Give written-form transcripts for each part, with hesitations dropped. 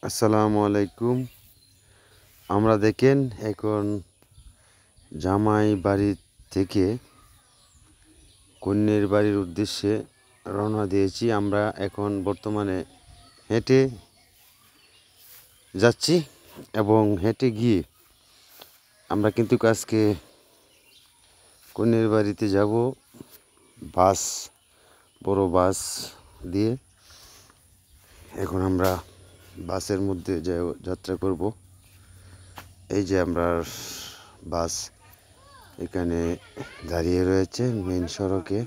আসসালামু আলাইকুম। আমরা দেখেন এখন জামাই বাড়ি থেকে কন্যার বাড়ির উদ্দেশ্যে রওনা দিয়েছি। আমরা এখন বর্তমানে হেঁটে যাচ্ছি এবং হেঁটে গিয়ে আমরা কিন্তু আজকে কন্যার বাড়িতে যাব বাস, বড় বাস দিয়ে। এখন আমরা বাসের মধ্যে যাত্রা করব। এই যে আমরা বাস এখানে দাঁড়িয়ে রয়েছে মেন সড়কে।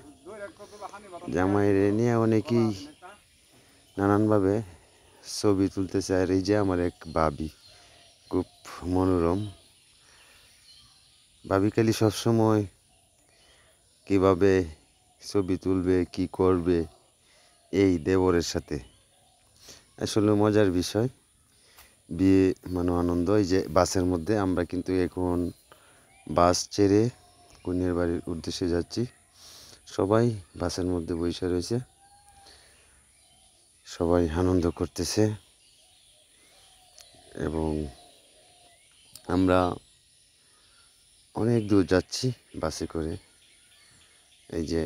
জামাইরে নিয়ে অনেকেই নানানভাবে ছবি তুলতেছে। আর এই যে আমার এক ভাবি, খুব মনোরম ভাবি, খালি সবসময় কীভাবে ছবি তুলবে, কি করবে এই দেবরের সাথে। আসলে মজার বিষয়, বিয়ে মানে আনন্দ। এই যে বাসের মধ্যে আমরা কিন্তু এখন বাস ছেড়ে কন্যার বাড়ির উদ্দেশ্যে যাচ্ছি। সবাই বাসের মধ্যে বসে রয়েছে, সবাই আনন্দ করতেছে এবং আমরা অনেক দূর যাচ্ছি বাসে করে। এই যে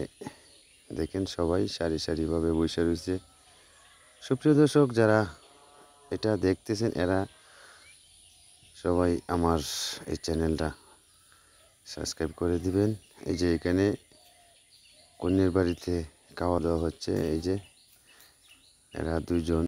দেখেন সবাই সারি সারিভাবে বসে রয়েছে। সুপ্রিয় দর্শক, যারা এটা দেখতেছেন এরা সবাই আমার এই চ্যানেলটা সাবস্ক্রাইব করে দিবেন। এই যে এখানে কন্যার বাড়িতে খাওয়া দাওয়া হচ্ছে। এই যে এরা দুইজন